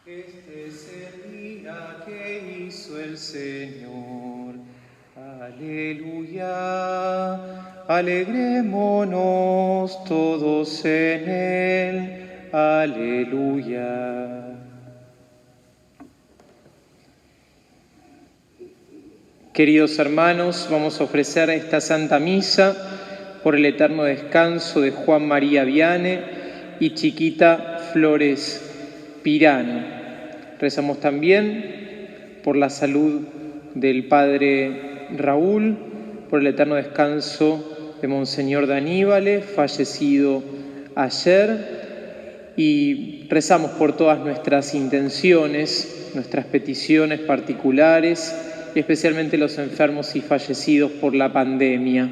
Este es el día que hizo el Señor. Aleluya. Alegrémonos todos en él. Aleluya. Queridos hermanos, vamos a ofrecer esta Santa Misa por el eterno descanso de Juan María Viane y Chiquita Flores Pirano. Rezamos también por la salud del Padre Raúl, por el eterno descanso de Monseñor Daníbal, fallecido ayer, y rezamos por todas nuestras intenciones, nuestras peticiones particulares, y especialmente los enfermos y fallecidos por la pandemia.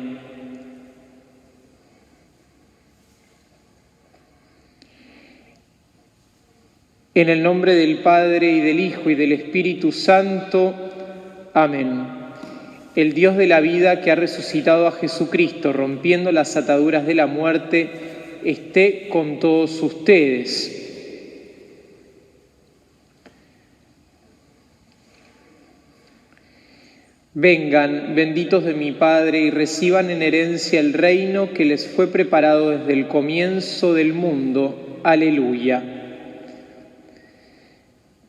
En el nombre del Padre, y del Hijo, y del Espíritu Santo. Amén. El Dios de la vida, que ha resucitado a Jesucristo, rompiendo las ataduras de la muerte, esté con todos ustedes. Vengan, benditos de mi Padre, y reciban en herencia el reino que les fue preparado desde el comienzo del mundo. Aleluya.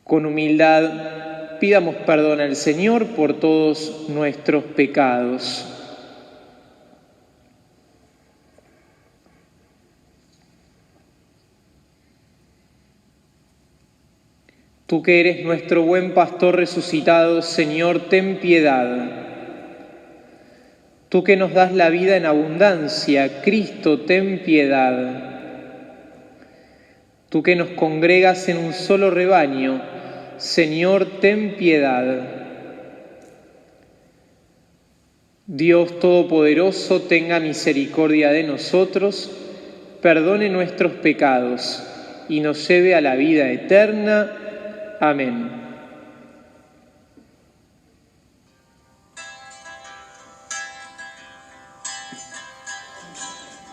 Con humildad pidamos perdón al Señor por todos nuestros pecados. Tú que eres nuestro buen pastor resucitado, Señor, ten piedad. Tú que nos das la vida en abundancia, Cristo, ten piedad. Tú que nos congregas en un solo rebaño, Señor, ten piedad. Dios Todopoderoso, tenga misericordia de nosotros, perdone nuestros pecados y nos lleve a la vida eterna. Amén.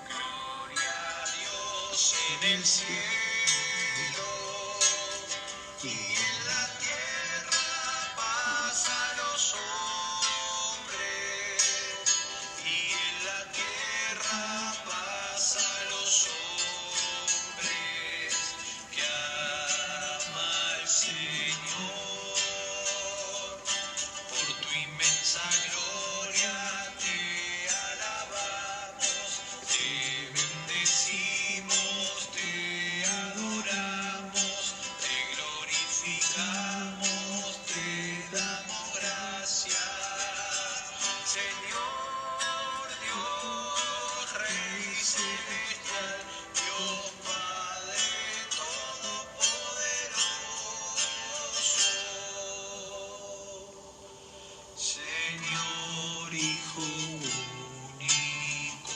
Gloria a Dios en el cielo y en la tierra paz a los hombres. Y en la tierra paz a los hombres que ama al Señor. Por tu inmensa gloria te alabamos, te bendecimos, te adoramos, te glorificamos, te damos gracias. Señor Dios, Rey celestial, Dios Padre todopoderoso. Señor Hijo único,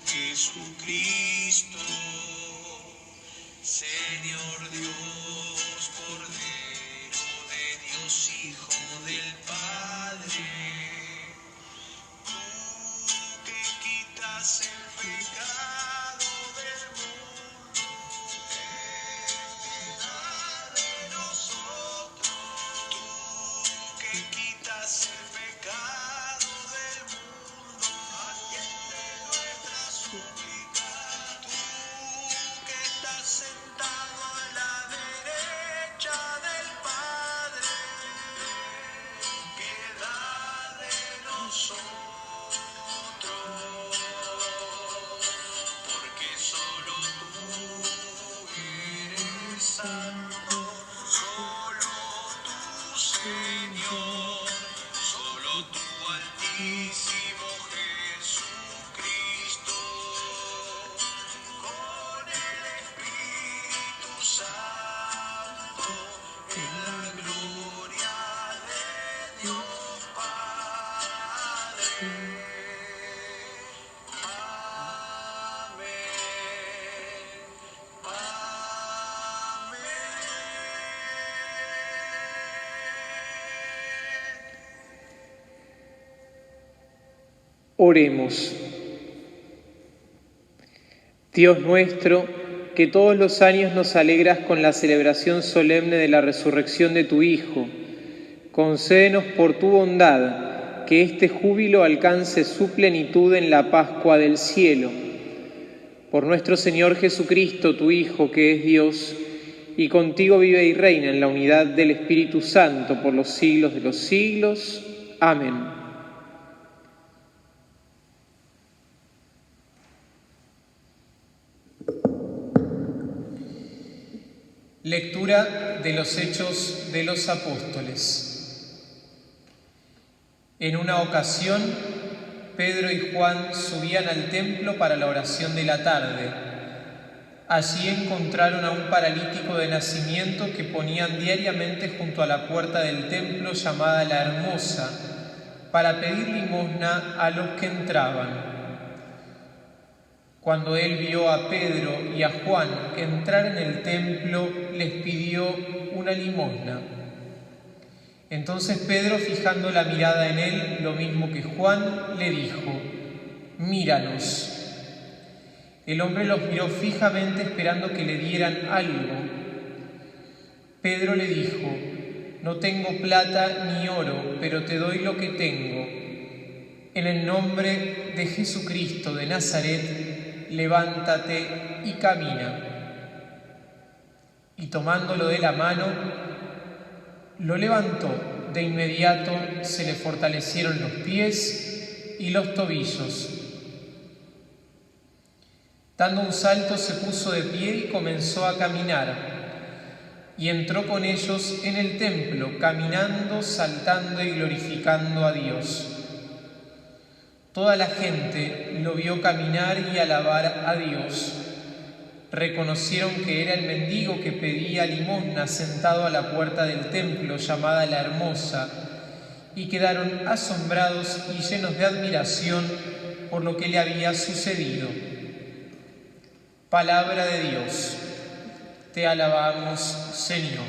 Jesucristo. Señor Dios, Cordero de Dios, Hijo del Padre. Tú que quitas el pecado del mundo, ten piedad de nosotros. Tú que quitas el pecado del mundo, atiende nuestra súplica. Tú que estás sentado a la derecha del Padre, piedad de nosotros, porque solo tú eres santo, solo tú, Señor, solo tú, Altísimo Jesucristo, con el Espíritu Santo, en la gloria de Dios Padre. Amén. Oremos. Dios nuestro, que todos los años nos alegras con la celebración solemne de la resurrección de tu Hijo, concédenos por tu bondad que este júbilo alcance su plenitud en la Pascua del cielo. Por nuestro Señor Jesucristo, tu Hijo, que es Dios, y contigo vive y reina en la unidad del Espíritu Santo por los siglos de los siglos. Amén. Lectura de los Hechos de los Apóstoles. En una ocasión, Pedro y Juan subían al templo para la oración de la tarde. Allí encontraron a un paralítico de nacimiento que ponían diariamente junto a la puerta del templo llamada La Hermosa, para pedir limosna a los que entraban. Cuando él vio a Pedro y a Juan entrar en el templo, les pidió una limosna. Entonces Pedro, fijando la mirada en él, lo mismo que Juan, le dijo: «Míranos». El hombre los miró fijamente esperando que le dieran algo. Pedro le dijo: «No tengo plata ni oro, pero te doy lo que tengo. En el nombre de Jesucristo de Nazaret, levántate y camina». Y tomándolo de la mano, lo levantó. De inmediato se le fortalecieron los pies y los tobillos. Dando un salto, se puso de pie y comenzó a caminar. Y entró con ellos en el templo, caminando, saltando y glorificando a Dios. Toda la gente lo vio caminar y alabar a Dios. Reconocieron que era el mendigo que pedía limosna sentado a la puerta del templo llamada La Hermosa, y quedaron asombrados y llenos de admiración por lo que le había sucedido. Palabra de Dios. Te alabamos, Señor.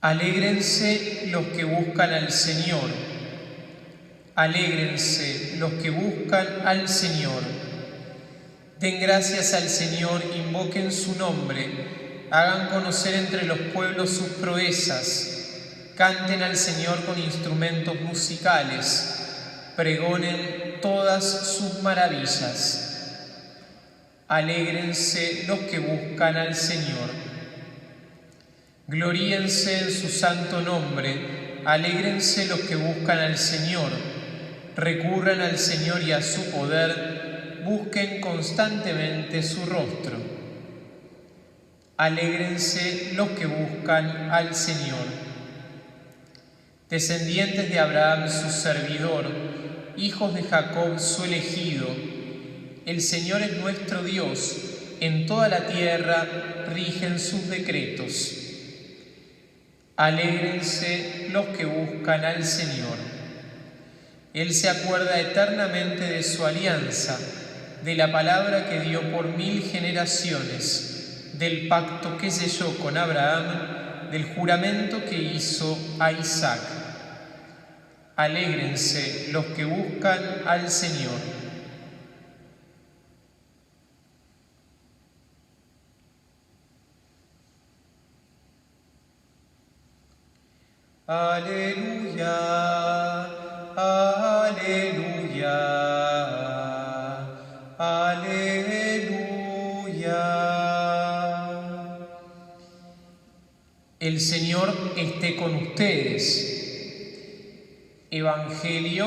Alégrense los que buscan al Señor. Alégrense los que buscan al Señor. Den gracias al Señor, invoquen su nombre, hagan conocer entre los pueblos sus proezas, canten al Señor con instrumentos musicales, pregonen todas sus maravillas. Alégrense los que buscan al Señor. Gloríense en su santo nombre, alégrense los que buscan al Señor. Recurran al Señor y a su poder, busquen constantemente su rostro. Alégrense los que buscan al Señor. Descendientes de Abraham, su servidor, hijos de Jacob, su elegido, el Señor es nuestro Dios, en toda la tierra rigen sus decretos. Alégrense los que buscan al Señor. Él se acuerda eternamente de su alianza, de la palabra que dio por 1000 generaciones, del pacto que selló con Abraham, del juramento que hizo a Isaac. Alégrense los que buscan al Señor. Aleluya, aleluya, aleluya. El Señor esté con ustedes. Evangelio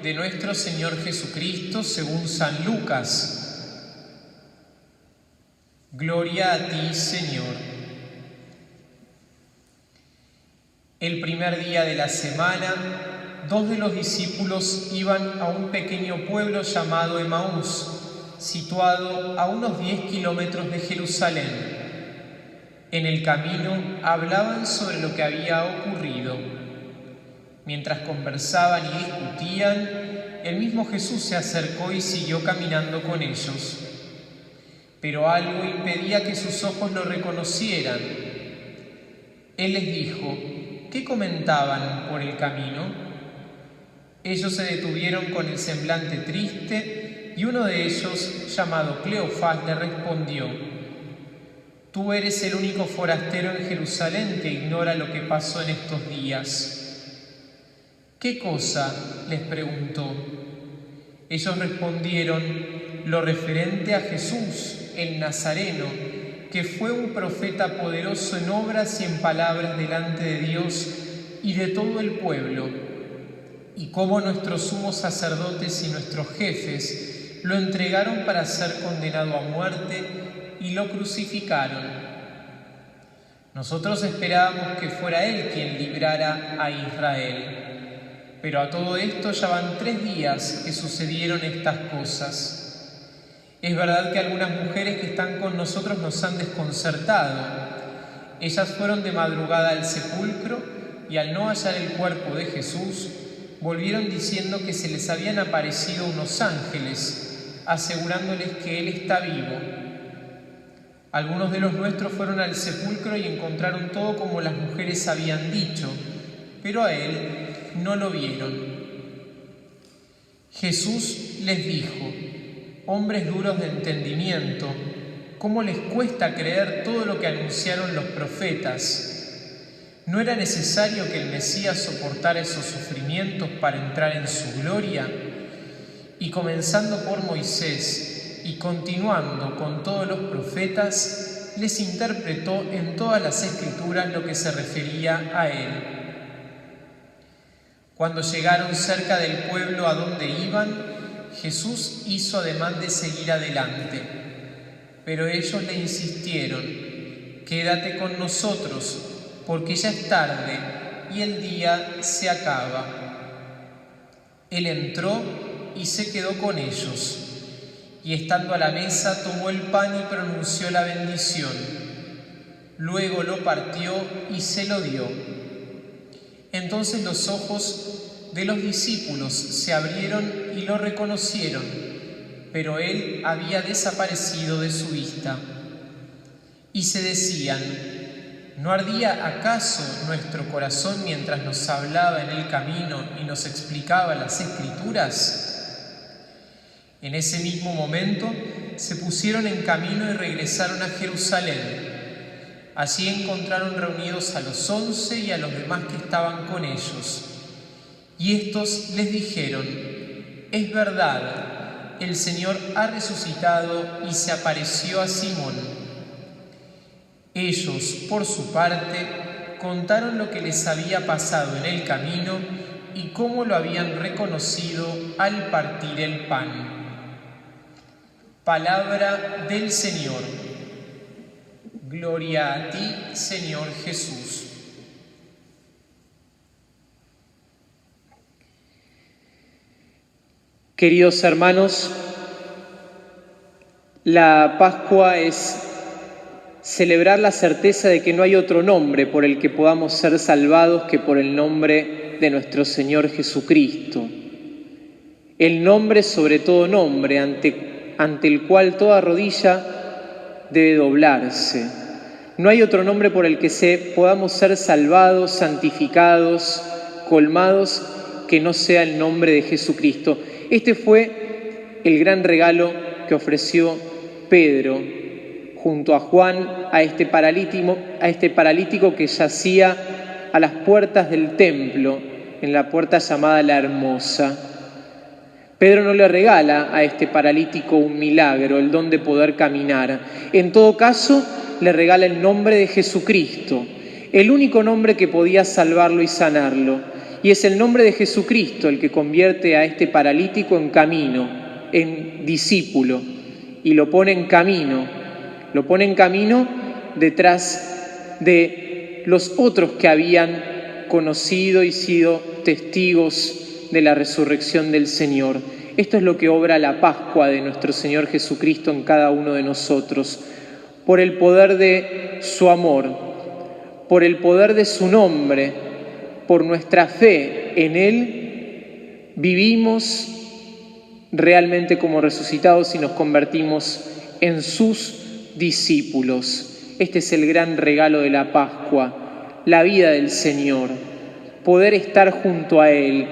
de nuestro Señor Jesucristo según San Lucas. Gloria a ti, Señor. El primer día de la semana, 2 de los discípulos iban a un pequeño pueblo llamado Emaús, situado a unos 10 kilómetros de Jerusalén. En el camino hablaban sobre lo que había ocurrido. Mientras conversaban y discutían, el mismo Jesús se acercó y siguió caminando con ellos. Pero algo impedía que sus ojos lo reconocieran. Él les dijo: ¿qué comentaban por el camino? Ellos se detuvieron con el semblante triste Y uno de ellos, llamado Cleofás, le respondió: «Tú eres el único forastero en Jerusalén que ignora lo que pasó en estos días». «¿Qué cosa?», les preguntó. Ellos respondieron: «Lo referente a Jesús, el Nazareno, que fue un profeta poderoso en obras y en palabras delante de Dios y de todo el pueblo, y cómo nuestros sumos sacerdotes y nuestros jefes lo entregaron para ser condenado a muerte y lo crucificaron. Nosotros esperábamos que fuera Él quien librara a Israel. Pero a todo esto ya van 3 días que sucedieron estas cosas. Es verdad que algunas mujeres que están con nosotros nos han desconcertado. Ellas fueron de madrugada al sepulcro y al no hallar el cuerpo de Jesús, volvieron diciendo que se les habían aparecido unos ángeles, asegurándoles que Él está vivo. Algunos de los nuestros fueron al sepulcro y encontraron todo como las mujeres habían dicho, pero a Él no lo vieron». Jesús les dijo: «Hombres duros de entendimiento, ¿cómo les cuesta creer todo lo que anunciaron los profetas? ¿No era necesario que el Mesías soportara esos sufrimientos para entrar en su gloria? Y comenzando por Moisés y continuando con todos los profetas, les interpretó en todas las Escrituras lo que se refería a él». Cuando llegaron cerca del pueblo a donde iban, Jesús hizo ademán de seguir adelante, pero ellos le insistieron: «Quédate con nosotros, porque ya es tarde y el día se acaba». Él entró y se quedó con ellos, y estando a la mesa tomó el pan y pronunció la bendición. Luego lo partió y se lo dio. Entonces los ojos de los discípulos se abrieron y lo reconocieron, pero él había desaparecido de su vista. Y se decían: ¿no ardía acaso nuestro corazón mientras nos hablaba en el camino y nos explicaba las Escrituras? En ese mismo momento se pusieron en camino y regresaron a Jerusalén. Allí encontraron reunidos a los 11 y a los demás que estaban con ellos. Y estos les dijeron: «Es verdad, el Señor ha resucitado y se apareció a Simón». Ellos, por su parte, contaron lo que les había pasado en el camino y cómo lo habían reconocido al partir el pan. Palabra del Señor. Gloria a ti, Señor Jesús. Queridos hermanos, la Pascua es celebrar la certeza de que no hay otro nombre por el que podamos ser salvados que por el nombre de nuestro Señor Jesucristo. El nombre sobre todo nombre, ante el cual toda rodilla debe doblarse. No hay otro nombre por el que podamos ser salvados, santificados, colmados, que no sea el nombre de Jesucristo. Este fue el gran regalo que ofreció Pedro junto a Juan a este paralítico que yacía a las puertas del templo, en la puerta llamada La Hermosa. Pedro no le regala a este paralítico un milagro, el don de poder caminar. En todo caso, le regala el nombre de Jesucristo, el único nombre que podía salvarlo y sanarlo. Y es el nombre de Jesucristo el que convierte a este paralítico en camino, en discípulo, y lo pone en camino detrás de los otros que habían conocido y sido testigos de la resurrección del Señor. Esto es lo que obra la Pascua de nuestro Señor Jesucristo en cada uno de nosotros. Por el poder de su amor, por el poder de su nombre, por nuestra fe en Él, vivimos realmente como resucitados y nos convertimos en sus discípulos. Este es el gran regalo de la Pascua, la vida del Señor, poder estar junto a Él,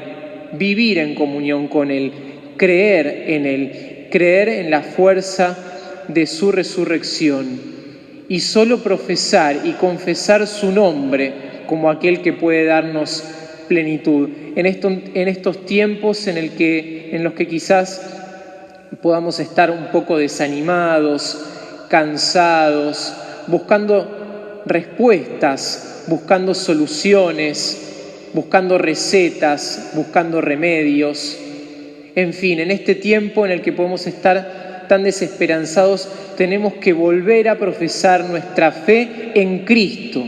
vivir en comunión con Él, creer en Él creer en la fuerza de su resurrección y solo profesar y confesar su nombre como aquel que puede darnos plenitud. En estos tiempos en los que quizás podamos estar un poco desanimados, cansados, buscando respuestas, buscando soluciones, buscando recetas, buscando remedios. En fin, en este tiempo en el que podemos estar tan desesperanzados, tenemos que volver a profesar nuestra fe en Cristo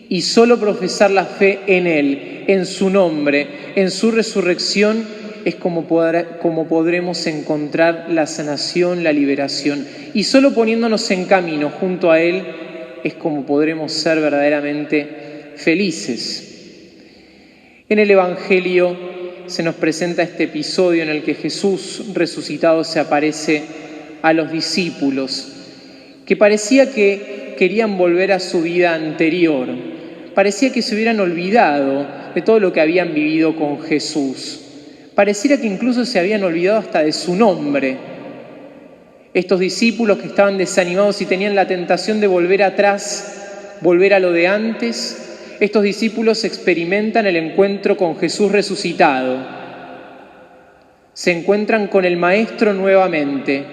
y solo profesar la fe en Él, en su nombre, en su resurrección, es como podremos encontrar la sanación, la liberación. Y solo poniéndonos en camino junto a Él es como podremos ser verdaderamente felices. En el Evangelio se nos presenta este episodio en el que Jesús resucitado se aparece a los discípulos, que parecía que querían volver a su vida anterior. Parecía que se hubieran olvidado de todo lo que habían vivido con Jesús. Pareciera que incluso se habían olvidado hasta de su nombre. Estos discípulos que estaban desanimados y tenían la tentación de volver atrás, volver a lo de antes, estos discípulos experimentan el encuentro con Jesús resucitado. Se encuentran con el Maestro nuevamente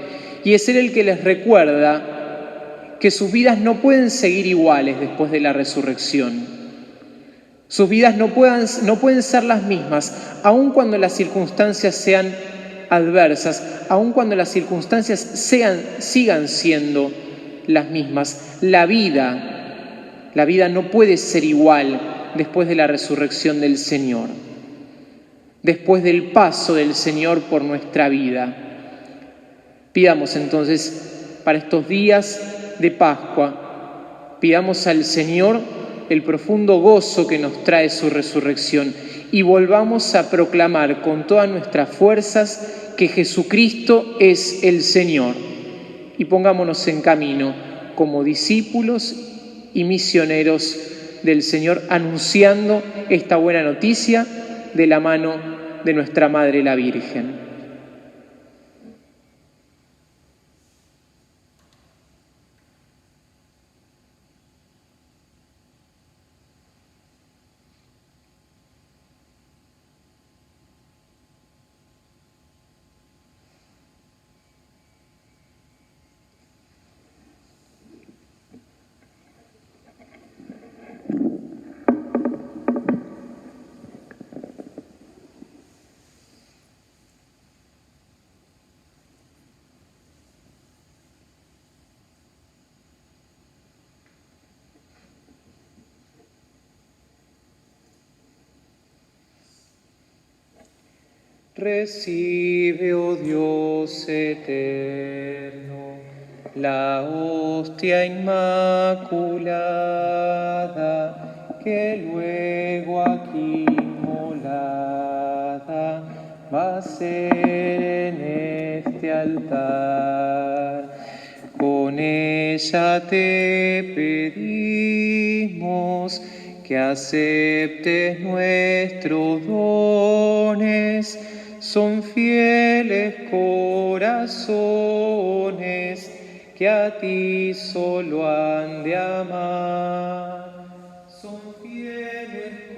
y es Él el que les recuerda que sus vidas no pueden seguir iguales después de la resurrección. Sus vidas no pueden ser las mismas, aun cuando las circunstancias sean adversas, aun cuando las circunstancias sigan siendo las mismas. La vida no puede ser igual después de la resurrección del Señor, después del paso del Señor por nuestra vida. Pidamos entonces para estos días de Pascua, pidamos al Señor el profundo gozo que nos trae su resurrección y volvamos a proclamar con todas nuestras fuerzas que Jesucristo es el Señor. Y pongámonos en camino como discípulos y misioneros del Señor, anunciando esta buena noticia de la mano de nuestra Madre la Virgen. Recibe, oh Dios eterno, la hostia inmaculada, que luego aquí inmolada va a ser en este altar. Con ella te pedimos que aceptes nuestros dones. Son fieles corazones que a ti solo han de amar. Son fieles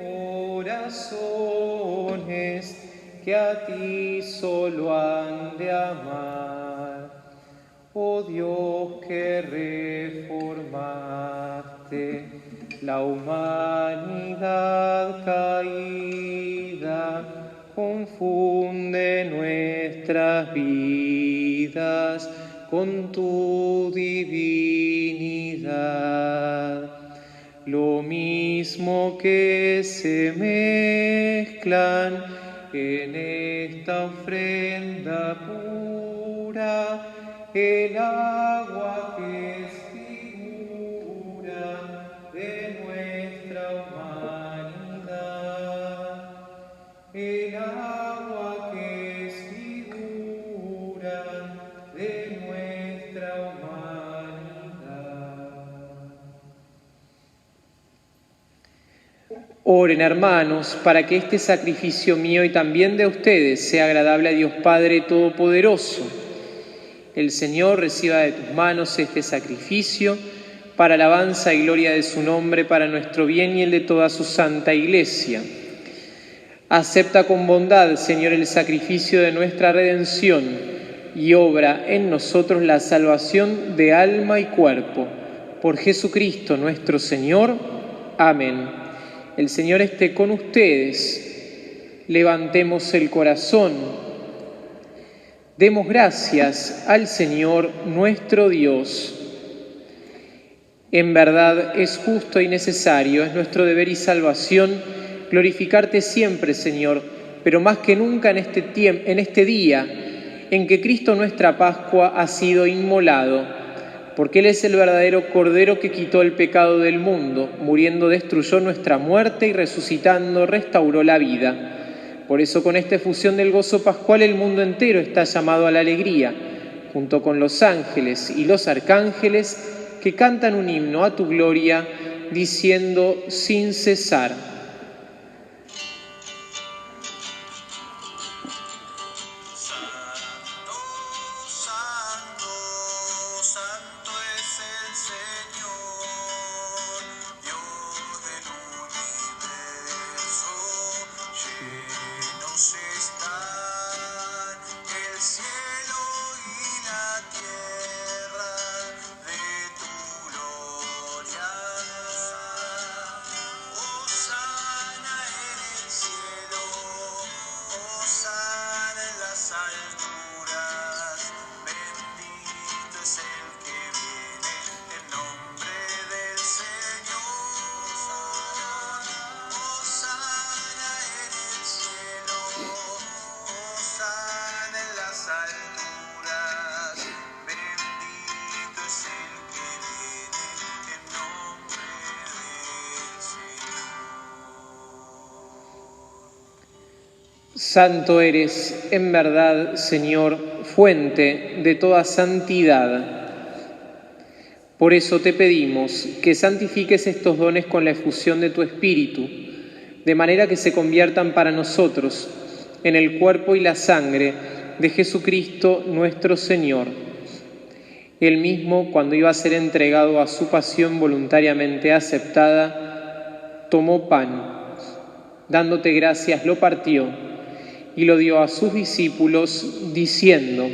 corazones que a ti solo han de amar. Oh Dios que reformaste la humanidad caída, confunde nuestras vidas con tu divinidad. Lo mismo que se mezclan en esta ofrenda pura, el agua que es figura de nuestra humanidad, el agua que es figura de nuestra humanidad. Oren, hermanos, para que este sacrificio mío y también de ustedes sea agradable a Dios Padre Todopoderoso. El Señor reciba de tus manos este sacrificio para alabanza y gloria de su nombre, para nuestro bien y el de toda su santa Iglesia. Acepta con bondad, Señor, el sacrificio de nuestra redención y obra en nosotros la salvación de alma y cuerpo. Por Jesucristo nuestro Señor. Amén. El Señor esté con ustedes. Levantemos el corazón. Demos gracias al Señor nuestro Dios. En verdad es justo y necesario, es nuestro deber y salvación glorificarte siempre, Señor, pero más que nunca en este día en que Cristo nuestra Pascua ha sido inmolado, porque Él es el verdadero Cordero que quitó el pecado del mundo, muriendo destruyó nuestra muerte y resucitando restauró la vida. Por eso con esta efusión del gozo pascual el mundo entero está llamado a la alegría, junto con los ángeles y los arcángeles que cantan un himno a tu gloria, diciendo sin cesar: Santo eres, en verdad, Señor, fuente de toda santidad. Por eso te pedimos que santifiques estos dones con la efusión de tu Espíritu, de manera que se conviertan para nosotros en el cuerpo y la sangre de Jesucristo nuestro Señor. Él mismo, cuando iba a ser entregado a su pasión voluntariamente aceptada, tomó pan, dándote gracias, lo partió y lo dio a sus discípulos, diciendo: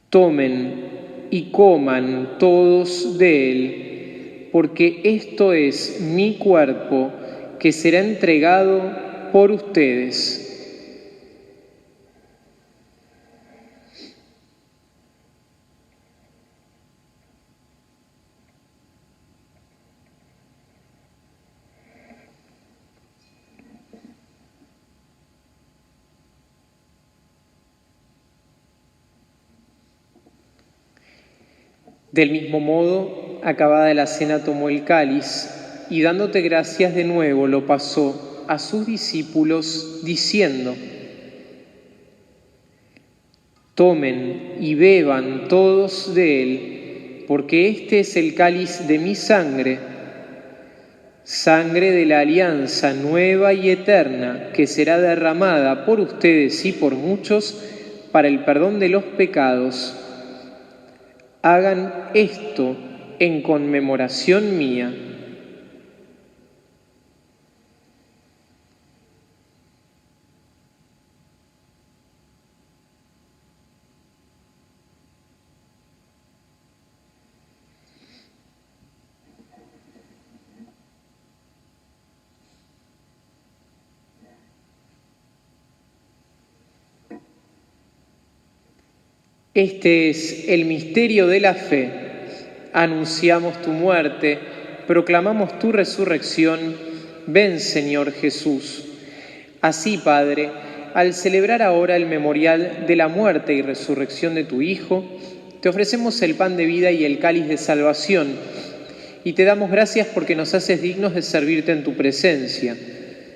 tomen y coman todos de él, porque esto es mi cuerpo que será entregado por ustedes. Del mismo modo, acabada la cena, tomó el cáliz y dándote gracias de nuevo lo pasó a sus discípulos diciendo: tomen y beban todos de él, porque este es el cáliz de mi sangre, sangre de la alianza nueva y eterna, que será derramada por ustedes y por muchos para el perdón de los pecados. Hagan esto en conmemoración mía. Este es el misterio de la fe. Anunciamos tu muerte, proclamamos tu resurrección. Ven, Señor Jesús. Así, Padre, al celebrar ahora el memorial de la muerte y resurrección de tu Hijo, te ofrecemos el pan de vida y el cáliz de salvación, y te damos gracias porque nos haces dignos de servirte en tu presencia.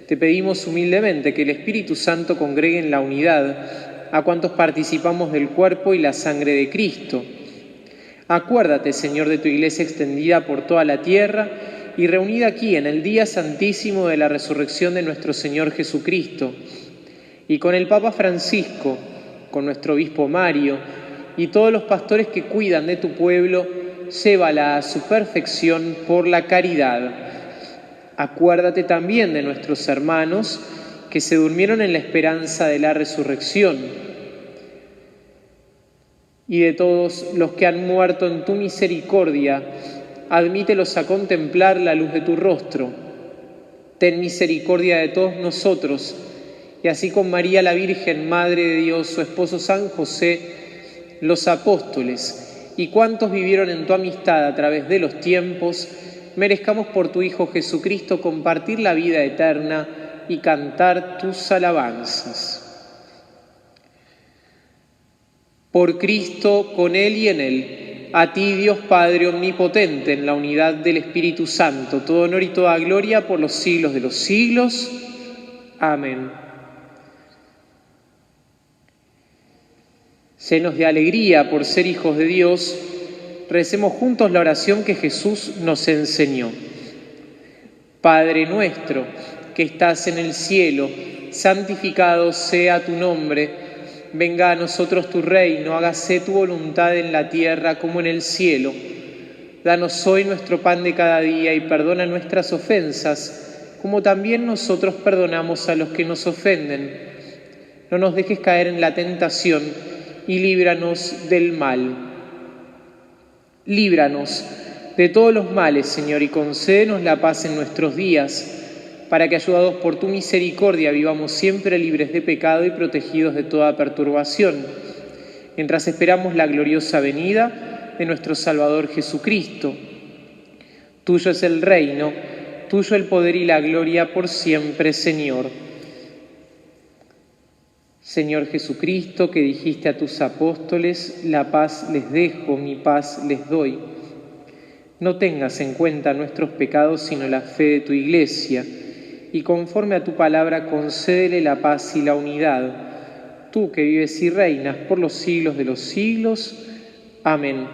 Te pedimos humildemente que el Espíritu Santo congregue en la unidad a cuantos participamos del cuerpo y la sangre de Cristo. Acuérdate, Señor, de tu Iglesia extendida por toda la tierra y reunida aquí en el día santísimo de la resurrección de nuestro Señor Jesucristo, y con el Papa Francisco, con nuestro obispo Mario y todos los pastores que cuidan de tu pueblo, llévala a su perfección por la caridad. Acuérdate también de nuestros hermanos que se durmieron en la esperanza de la resurrección y de todos los que han muerto en tu misericordia. Admítelos a contemplar la luz de tu rostro. Ten misericordia de todos nosotros, y así con María la Virgen, Madre de Dios, su esposo San José, los apóstoles y cuantos vivieron en tu amistad a través de los tiempos, merezcamos por tu Hijo Jesucristo compartir la vida eterna y cantar tus alabanzas. Por Cristo, con Él y en Él, a ti, Dios Padre omnipotente, en la unidad del Espíritu Santo, todo honor y toda gloria por los siglos de los siglos. Amén. Llenos de alegría por ser hijos de Dios, recemos juntos la oración que Jesús nos enseñó. Padre nuestro, que estás en el cielo, santificado sea tu nombre. Venga a nosotros tu reino, hágase tu voluntad en la tierra como en el cielo. Danos hoy nuestro pan de cada día y perdona nuestras ofensas, como también nosotros perdonamos a los que nos ofenden. No nos dejes caer en la tentación y líbranos del mal. Líbranos de todos los males, Señor, y concédenos la paz en nuestros días, para que, ayudados por tu misericordia, vivamos siempre libres de pecado y protegidos de toda perturbación, mientras esperamos la gloriosa venida de nuestro Salvador Jesucristo. Tuyo es el reino, tuyo el poder y la gloria por siempre, Señor. Señor Jesucristo, que dijiste a tus apóstoles, la paz les dejo, mi paz les doy. No tengas en cuenta nuestros pecados, sino la fe de tu Iglesia, y conforme a tu palabra concédele la paz y la unidad. Tú que vives y reinas por los siglos de los siglos. Amén.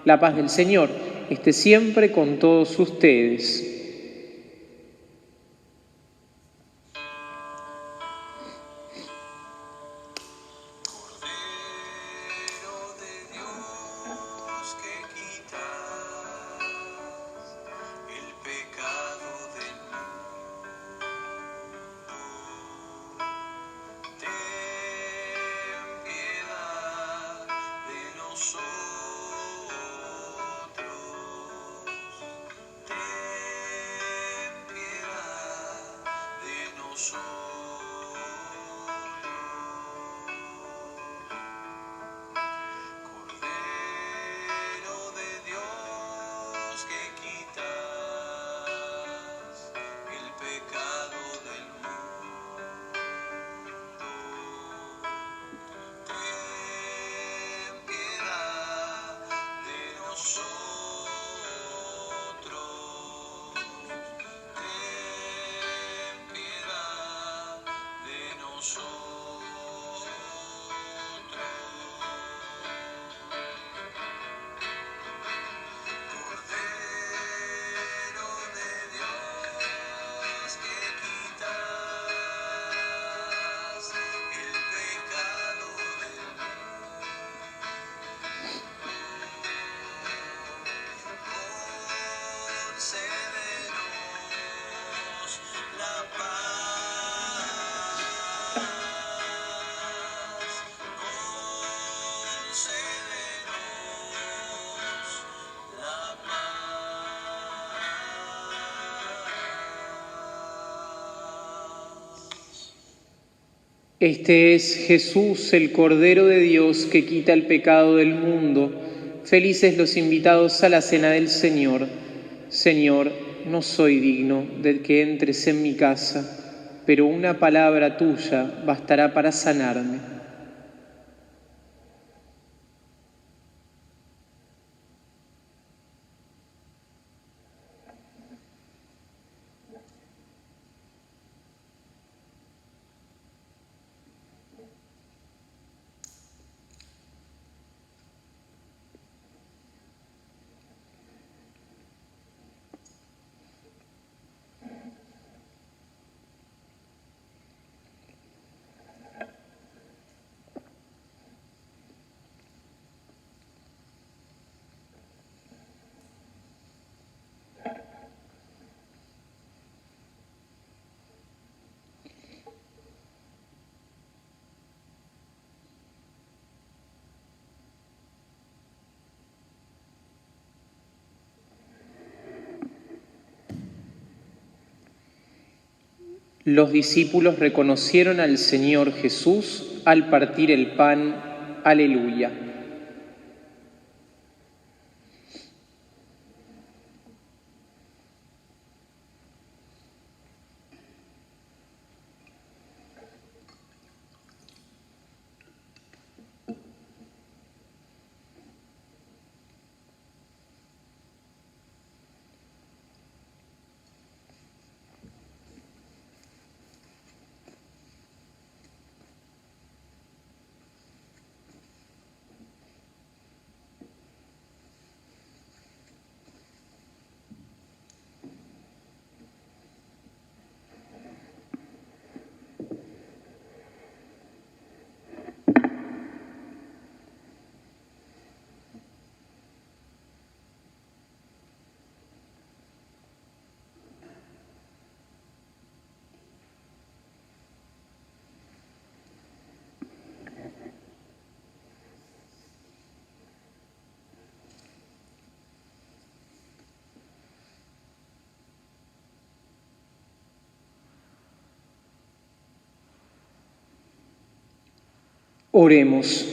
La paz del Señor esté siempre con todos ustedes. Cordero de Dios que quitas el pecado del mundo, ten piedad de nosotros, ten piedad de nosotros. Cordero de Dios que quitas el pecado del mundo, ten piedad de nosotros, ten piedad de nosotros. Cordero de Dios que quitas el pecado del mundo, concédenos la paz, concédenos la paz. Este es Jesús, el Cordero de Dios, que quita el pecado del mundo. Felices los invitados a la cena del Señor. Señor, no soy digno de que entres en mi casa, pero una palabra tuya bastará para sanarme. Los discípulos reconocieron al Señor Jesús al partir el pan. Aleluya. Oremos.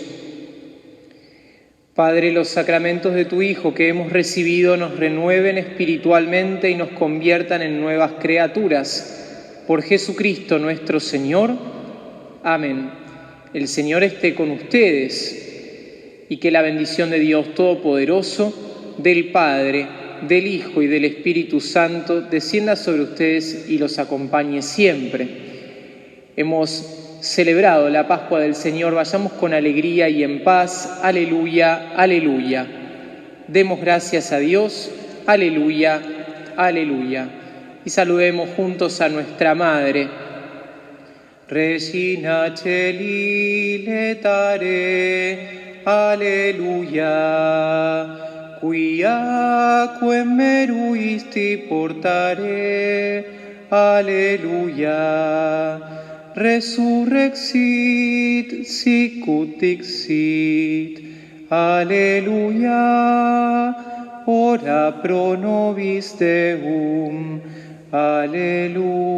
Padre, los sacramentos de tu Hijo que hemos recibido nos renueven espiritualmente y nos conviertan en nuevas criaturas. Por Jesucristo nuestro Señor. Amén. El Señor esté con ustedes y que la bendición de Dios Todopoderoso, del Padre, del Hijo y del Espíritu Santo descienda sobre ustedes y los acompañe siempre. Hemos celebrado la Pascua del Señor, vayamos con alegría y en paz. Aleluya, aleluya. Demos gracias a Dios. Aleluya, aleluya. Y saludemos juntos a nuestra Madre. Regina Celi letare, aleluya. Quiaque meruisti portare, aleluya. Resurrexit sicut dixit, aleluya. Ora pro nobis Deum, aleluya.